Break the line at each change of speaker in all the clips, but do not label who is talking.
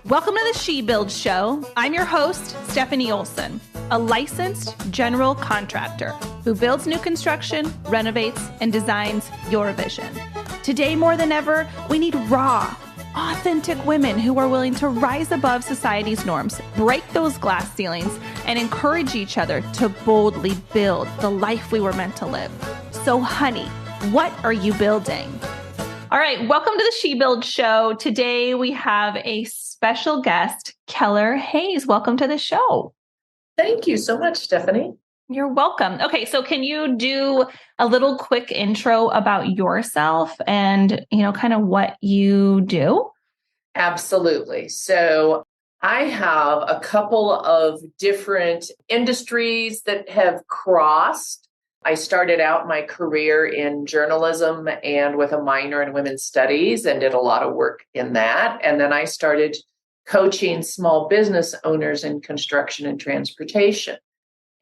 Welcome to the She Builds Show. I'm your host, Stefanie Olson, a licensed general contractor who builds new construction, renovates, and designs your vision. Today, more than ever, we need raw, authentic women who are willing to rise above society's norms, break those glass ceilings, and encourage each other to boldly build the life we were meant to live. So, honey, what are you building? All right, welcome to the She Builds Show. Today we have a special guest, Keller Hayes. Welcome to the show.
Thank you so much, Stefanie.
You're welcome. Okay, so can you do a little quick intro about yourself and, kind of what you do?
Absolutely. So I have a couple of different industries that have crossed. I started out my career in journalism and with a minor in women's studies and did a lot of work in that. And then I started coaching small business owners in construction and transportation.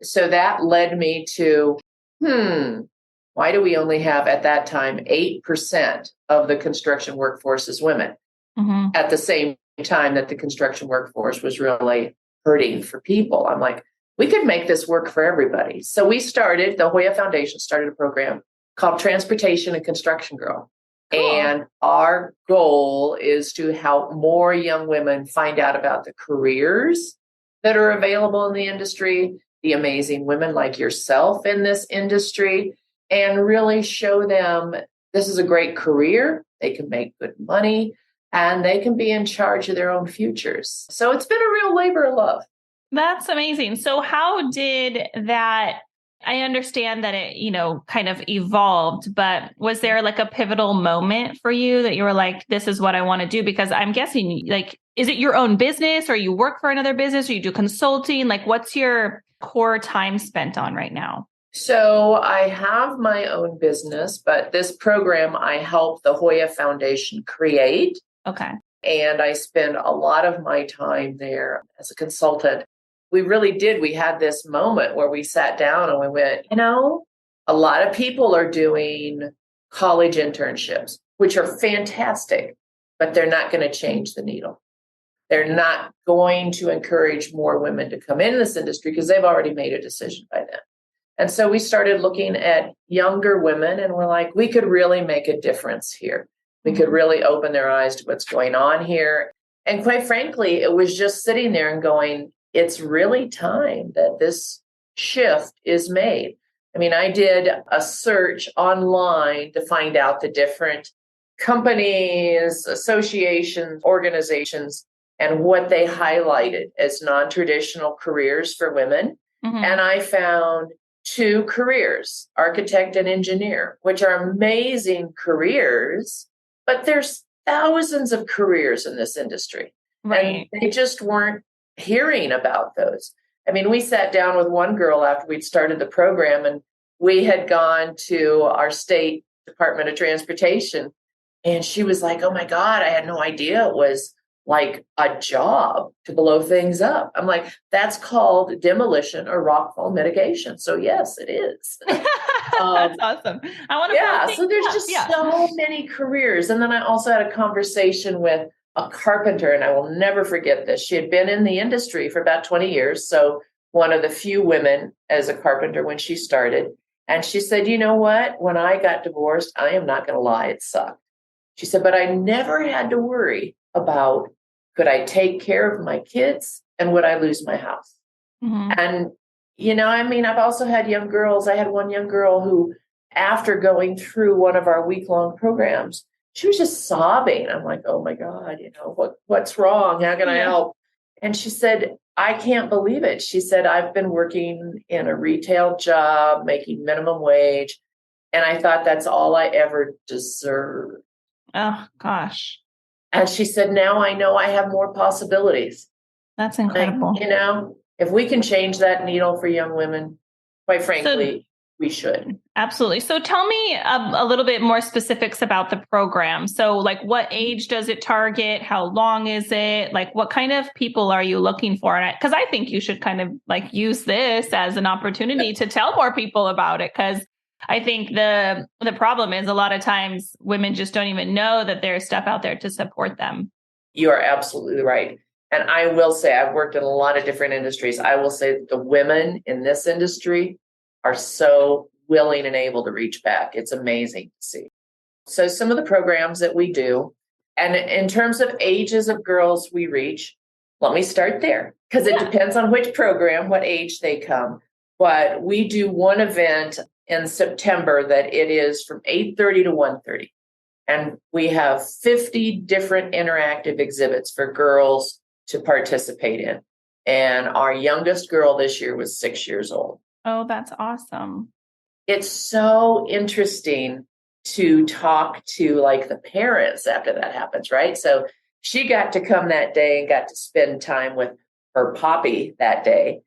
So that led me to, why do we only have at that time 8% of the construction workforce as women? Mm-hmm. At the same time that the construction workforce was really hurting for people. I'm like, we could make this work for everybody. So the Hoya Foundation started a program called Transportation and Construction Girl. Cool. And our goal is to help more young women find out about the careers that are available in the industry, the amazing women like yourself in this industry, and really show them this is a great career. They can make good money and they can be in charge of their own futures. So it's been a real labor of love.
That's amazing. So how did that, I understand that it, kind of evolved, but was there like a pivotal moment for you that you were like, this is what I want to do? Because I'm guessing is it your own business or you work for another business or you do consulting? Like what's your core time spent on right now?
So I have my own business, but this program I help the Hoya Foundation create.
Okay.
And I spend a lot of my time there as a consultant. We really did. We had this moment where we sat down and we went, a lot of people are doing college internships, which are fantastic, but they're not going to change the needle. They're not going to encourage more women to come in this industry because they've already made a decision by then. And so we started looking at younger women and we're like, we could really make a difference here. We could really open their eyes to what's going on here. And quite frankly, it was just sitting there and going, it's really time that this shift is made. I mean, I did a search online to find out the different companies, associations, organizations, and what they highlighted as non-traditional careers for women. Mm-hmm. And I found 2 careers, architect and engineer, which are amazing careers, but there's thousands of careers in this industry.
Right.
And they just weren't hearing about those. I mean, we sat down with one girl after we'd started the program and we had gone to our state Department of Transportation and she was like, oh my God, I had no idea it was like a job to blow things up. I'm like, that's called demolition or rockfall mitigation. So yes, it is.
That's awesome. I want to.
Yeah. So there's just so many careers. And then I also had a conversation with a carpenter, and I will never forget this. She had been in the industry for about 20 years. So one of the few women as a carpenter when she started. And she said, you know what? When I got divorced, I am not going to lie, it sucked. She said, but I never had to worry about could I take care of my kids and would I lose my house? Mm-hmm. And, I've also had young girls. I had one young girl who, after going through one of our week-long programs, she was just sobbing. I'm like, oh my God, what's wrong? How can I help? And she said, I can't believe it. She said, I've been working in a retail job, making minimum wage. And I thought that's all I ever deserved.
Oh, gosh.
And she said, now I know I have more possibilities.
That's incredible.
If we can change that needle for young women, quite frankly, we should.
Absolutely. So tell me a little bit more specifics about the program. So what age does it target? How long is it? What kind of people are you looking for? Because I think you should kind of use this as an opportunity to tell more people about it. Because I think the problem is a lot of times women just don't even know that there's stuff out there to support them.
You are absolutely right. And I will say, I've worked in a lot of different industries. I will say that the women in this industry are so willing and able to reach back. It's amazing to see. So some of the programs that we do, and in terms of ages of girls we reach, let me start there because it depends on which program, what age they come. But we do one event in September that it is from 8:30 to 1:30. And we have 50 different interactive exhibits for girls to participate in. And our youngest girl this year was 6 years old.
Oh, that's awesome.
It's so interesting to talk to like the parents after that happens, right? So she got to come that day and got to spend time with her poppy that day.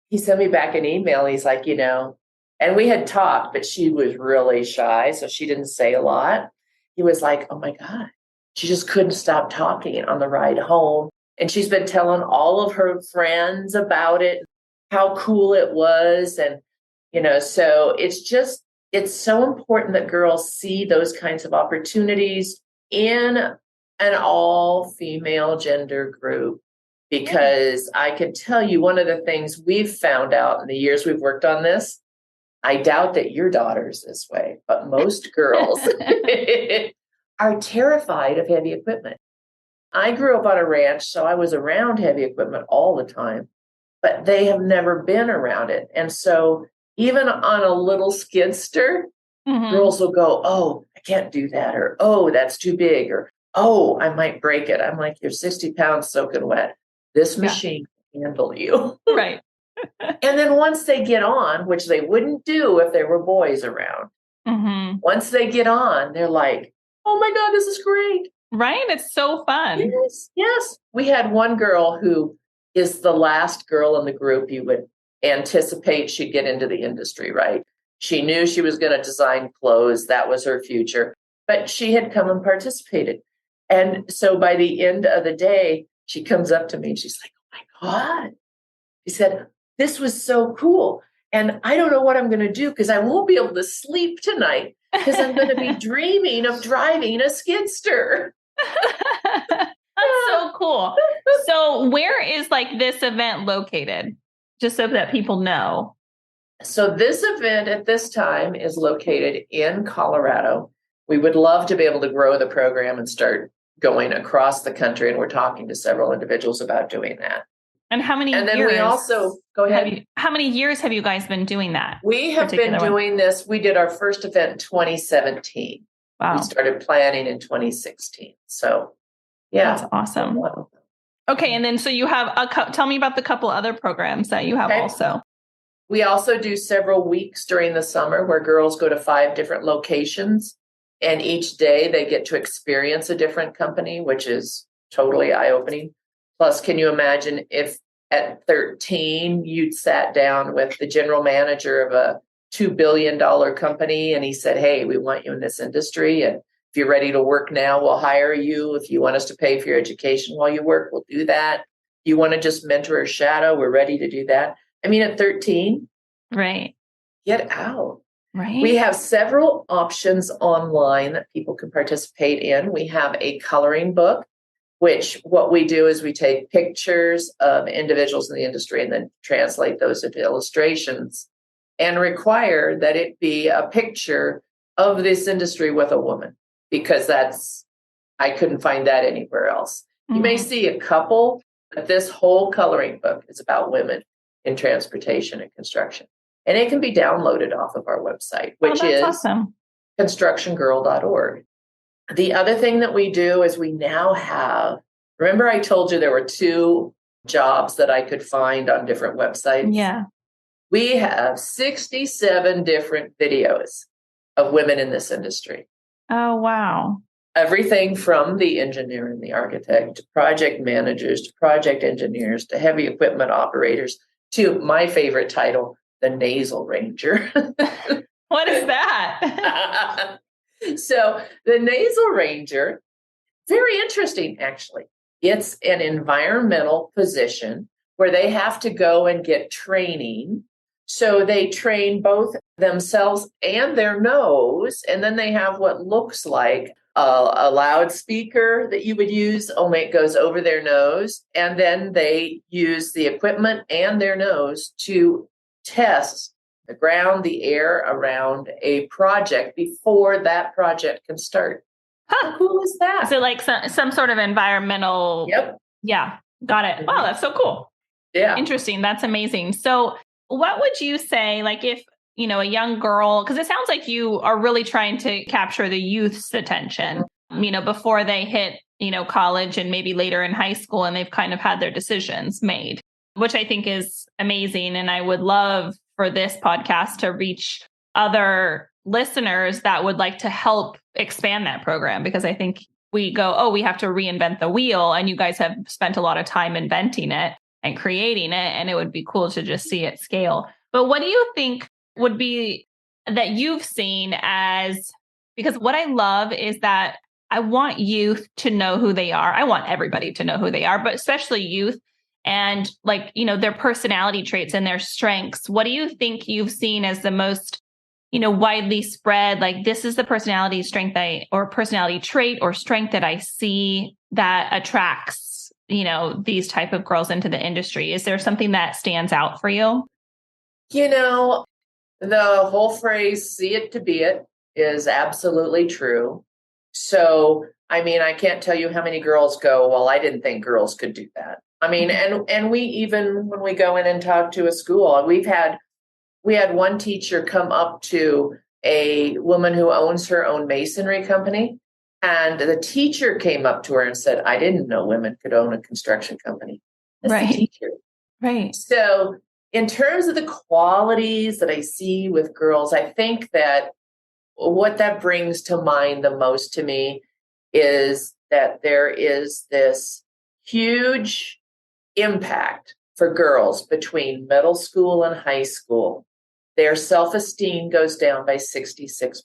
He sent me back an email. He's like, and we had talked, but she was really shy, so she didn't say a lot. He was like, oh my God, she just couldn't stop talking on the ride home. And she's been telling all of her friends about it, how cool it was. And, so it's so important that girls see those kinds of opportunities in an all-female gender group. Because I can tell you one of the things we've found out in the years we've worked on this, I doubt that your daughter's this way, but most girls are terrified of heavy equipment. I grew up on a ranch, so I was around heavy equipment all the time, but they have never been around it. And so even on a little skidster, girls will go, oh, I can't do that, or oh, that's too big, or oh, I might break it. I'm like, you're 60 pounds soaking wet. This machine can handle you.
Right.
And then once they get on, which they wouldn't do if there were boys around, once they get on, they're like, oh my God, this is great.
Right? It's so fun.
Yes. We had one girl who is the last girl in the group you would anticipate she'd get into the industry, right? She knew she was going to design clothes. That was her future. But she had come and participated. And so by the end of the day, she comes up to me and she's like, oh my God. She said, this was so cool. And I don't know what I'm going to do because I won't be able to sleep tonight because I'm going to be dreaming of driving a skidster.
That's so cool. So where is this event located? Just so that people know.
So this event at this time is located in Colorado. We would love to be able to grow the program and start going across the country. And we're talking to several individuals about doing that.
And how many
And then
years
we also, go ahead.
How many years have you guys been doing that?
We have been doing this. We did our first event in 2017.
Wow.
We started planning in 2016. So, yeah.
That's awesome. Okay. And then, so you have tell me about the couple other programs that you have also.
We also do several weeks during the summer where girls go to 5 different locations. And each day they get to experience a different company, which is totally eye-opening. Plus, can you imagine if at 13 you'd sat down with the general manager of a $2 billion company and he said, hey, we want you in this industry. And if you're ready to work now, we'll hire you. If you want us to pay for your education while you work, we'll do that. You want to just mentor or shadow, we're ready to do that. I mean, at 13,
right?
Get out.
Right.
We have several options online that people can participate in. We have a coloring book, which what we do is we take pictures of individuals in the industry and then translate those into illustrations and require that it be a picture of this industry with a woman, because I couldn't find that anywhere else. You may see a couple, but this whole coloring book is about women in transportation and construction. And it can be downloaded off of our website, which is
awesome.
constructiongirl.org. The other thing that we do is we now have, remember I told you there were 2 jobs that I could find on different websites?
Yeah.
We have 67 different videos of women in this industry.
Oh, wow.
Everything from the engineer and the architect to project managers to project engineers to heavy equipment operators to my favorite title, the nasal ranger.
What is that?
So the nasal ranger, very interesting, actually. It's an environmental position where they have to go and get training. So they train both themselves and their nose, and then they have what looks like a loudspeaker that you would use, only it goes over their nose. And then they use the equipment and their nose to test the ground, the air around a project before that project can start. How cool is that?
So like some sort of environmental.
Yep.
Yeah. Got it. Wow. That's so cool.
Yeah.
Interesting. That's amazing. So what would you say, like if, a young girl, because it sounds like you are really trying to capture the youth's attention, before they hit, college and maybe later in high school, and they've kind of had their decisions made, which I think is amazing. And I would love for this podcast to reach other listeners that would like to help expand that program, because I think we go, oh, we have to reinvent the wheel. And you guys have spent a lot of time inventing it and creating it. And it would be cool to just see it scale. But what do you think would be that you've seen as, because what I love is that I want youth to know who they are. I want everybody to know who they are, but especially youth and their personality traits and their strengths. What do you think you've seen as the most, widely spread, like this is the personality strength or personality trait or strength that I see that attracts, these type of girls into the industry? Is there something that stands out for you?
The whole phrase, see it to be it, is absolutely true. So, I can't tell you how many girls go, well, I didn't think girls could do that. And we, even when we go in and talk to a school, we had one teacher come up to a woman who owns her own masonry company. And the teacher came up to her and said, I didn't know women could own a construction company. That's
right.
The teacher.
Right.
So in terms of the qualities that I see with girls, I think that what that brings to mind the most to me is that there is this huge impact for girls between middle school and high school. Their self-esteem goes down by 66%.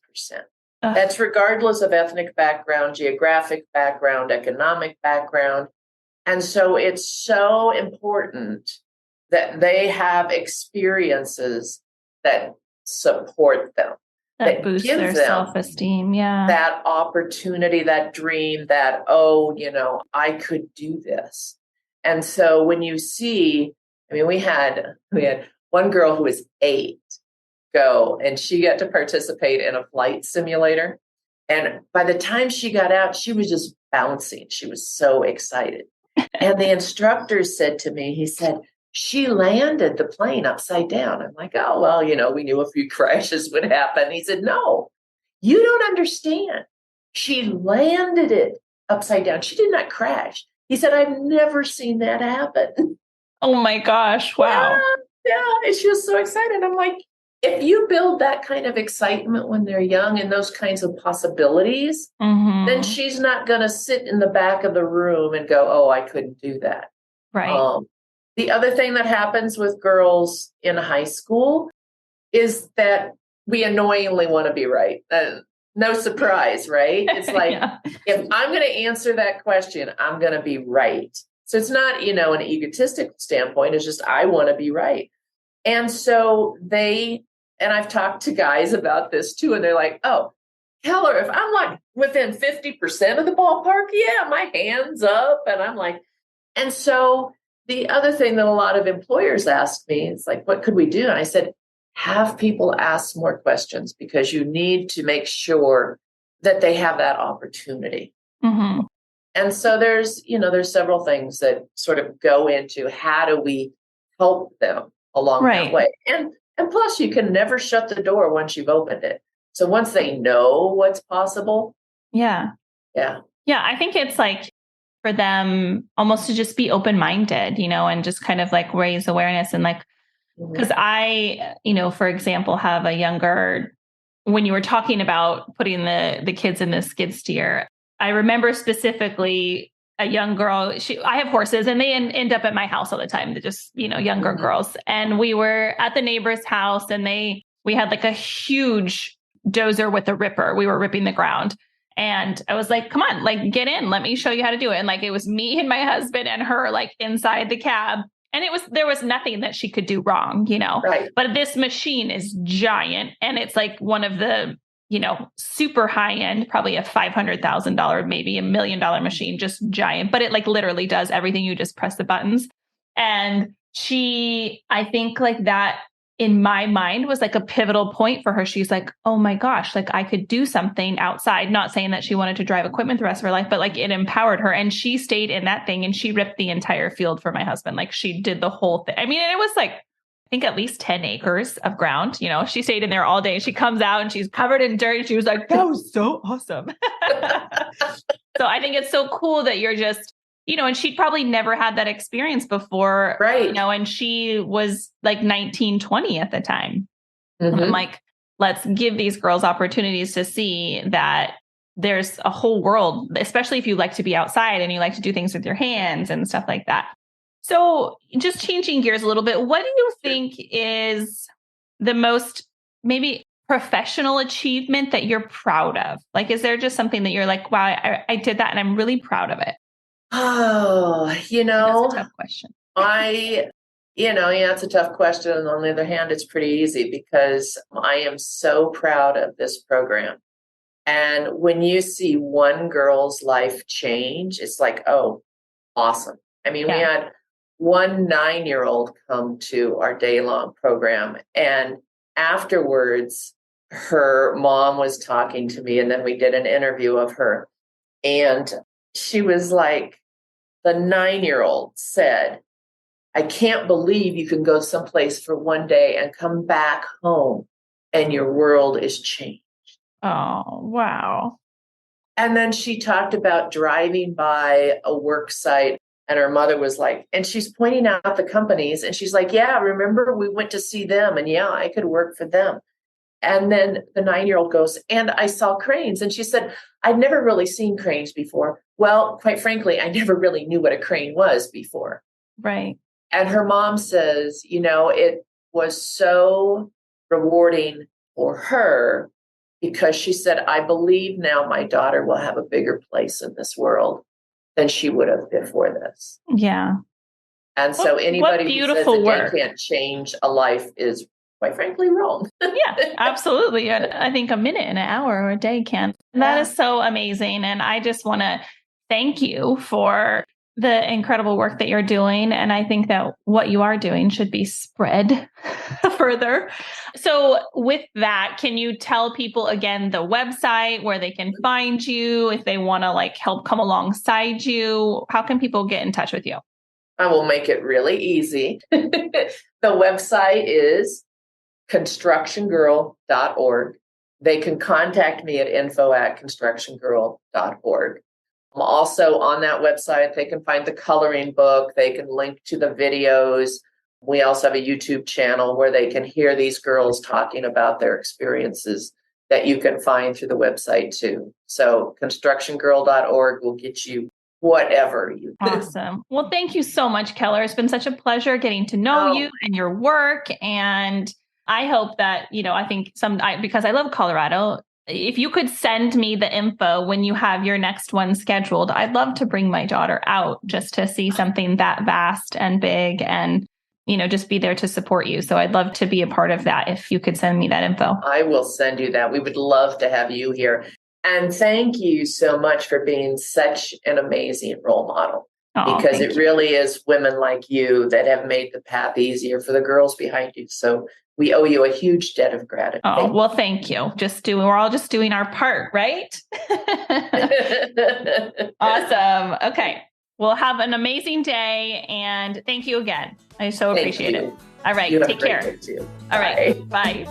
That's regardless of ethnic background, geographic background, economic background. And so it's so important that they have experiences that support them,
that boost
give
their
them
self-esteem. Yeah.
That opportunity, that dream, that, I could do this. And so when you see, we had one girl who was 8 go, and she got to participate in a flight simulator. And by the time she got out, she was just bouncing. She was so excited. And the instructor said to me, he said, she landed the plane upside down. I'm like, oh, well, we knew a few crashes would happen. He said, no, you don't understand. She landed it upside down. She did not crash. He said, I've never seen that happen.
Oh my gosh. Wow.
Yeah. And she was so excited. I'm like, if you build that kind of excitement when they're young and those kinds of possibilities, then she's not going to sit in the back of the room and go, oh, I couldn't do that.
Right.
The other thing that happens with girls in high school is that we annoyingly want to be right. No surprise, right? It's like, if I'm going to answer that question, I'm going to be right. So it's not, an egotistical standpoint. It's just, I want to be right. And so and I've talked to guys about this too, and they're like, oh, Keller, if I'm like within 50% of the ballpark, yeah, my hand's up. And I'm like, and so the other thing that a lot of employers ask me is like, what could we do? And I said, have people ask more questions, because you need to make sure that they have that opportunity. And so there's several things that sort of go into how do we help them along that way. And plus, you can never shut the door once you've opened it. So once they know what's possible. Yeah.
I think it's like for them almost to just be open-minded, and just kind of like raise awareness. And like, because I, for example, have a younger, when you were talking about putting the kids in the skid steer, I remember specifically a young girl, I have horses and they end up at my house all the time. They're just, younger girls. And we were at the neighbor's house and we had like a huge dozer with a ripper. We were ripping the ground. And I was like, come on, like get in, let me show you how to do it. And like, it was me and my husband and her like inside the cab. And there was nothing that she could do wrong,
Right.
But this machine is giant. And it's like one of the super high end, probably a $500,000, maybe $1 million machine, just giant, but it like literally does everything. You just press the buttons. And I think like that in my mind was like a pivotal point for her. She's like, oh my gosh, like I could do something outside, not saying that she wanted to drive equipment the rest of her life, but like it empowered her. And she stayed in that thing and she ripped the entire field for my husband. Like she did the whole thing. I mean, and it was like, I think at least 10 acres of ground. She stayed in there all day. She comes out and she's covered in dirt. And she was like, that was so awesome. So I think it's so cool that you're just, and she'd probably never had that experience before,
right?
And she was like 19, 20 at the time.
Mm-hmm.
And I'm like, let's give these girls opportunities to see that there's a whole world, especially if you like to be outside and you like to do things with your hands and stuff like that. So just changing gears a little bit, what do you think is the most maybe professional achievement that you're proud of? Like, is there just something that you're like, wow, I did that and I'm really proud of it?
Oh,
That's a tough question.
It's a tough question. And on the other hand, it's pretty easy because I am so proud of this program. And when you see one girl's life change, it's like, oh, awesome. I mean, we had one 9-year-old come to our day-long program. And afterwards, her mom was talking to me, and then we did an interview of her. And she was like, the 9-year-old said, I can't believe you can go someplace for one day and come back home and your world is changed.
Oh, wow.
And then she talked about driving by a work site and her mother was like, and she's pointing out the companies and she's like, yeah, remember we went to see them and yeah, I could work for them. And then the 9-year-old goes, and I saw cranes. And she said, I'd never really seen cranes before. Well, quite frankly, I never really knew what a crane was before.
Right.
And her mom says, it was so rewarding for her because she said, I believe now my daughter will have a bigger place in this world than she would have before this.
Yeah.
And so anybody who says that they can't change a life is quite frankly wrong.
Yeah, absolutely. I think a minute, an hour, or a day can. And that is so amazing. And I just want to thank you for the incredible work that you're doing. And I think that what you are doing should be spread further. So with that, can you tell people again the website where they can find you if they want to like help come alongside you? How can people get in touch with you?
I will make it really easy. The website is constructiongirl.org. They can contact me at info@constructiongirl.org. Also on that website, they can find the coloring book. They can link to the videos. We also have a YouTube channel where they can hear these girls talking about their experiences that you can find through the website too. So constructiongirl.org will get you whatever you do.
Awesome. Well, thank you so much, Keller. It's been such a pleasure getting to know you and your work. And I hope that, I think because I love Colorado, if you could send me the info when you have your next one scheduled, I'd love to bring my daughter out just to see something that vast and big and, just be there to support you. So I'd love to be a part of that if you could send me that info.
I will send you that. We would love to have you here. And thank you so much for being such an amazing role model. Because it really is women like you that have made the path easier for the girls behind you. So we owe you a huge debt of gratitude.
Oh, well, thank you. We're all just doing our part, right? Awesome. Okay. Well, have an amazing day. And thank you again. I so appreciate it. All right. Take care. All right. Bye.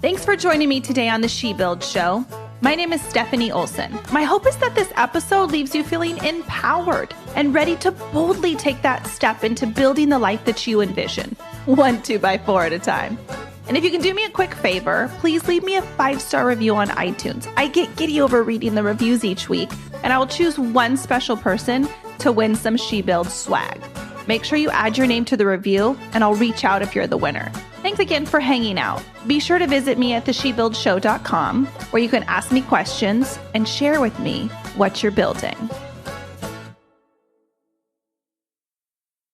Thanks for joining me today on the She Builds Show. My name is Stefanie Olson. My hope is that this episode leaves you feeling empowered and ready to boldly take that step into building the life that you envision, 1 2x4 at a time. And if you can do me a quick favor, please leave me a 5-star review on iTunes. I get giddy over reading the reviews each week, and I will choose one special person to win some She Builds swag. Make sure you add your name to the review, and I'll reach out if you're the winner. Thanks again for hanging out. Be sure to visit me at theshebuildshow.com, where you can ask me questions and share with me what you're building.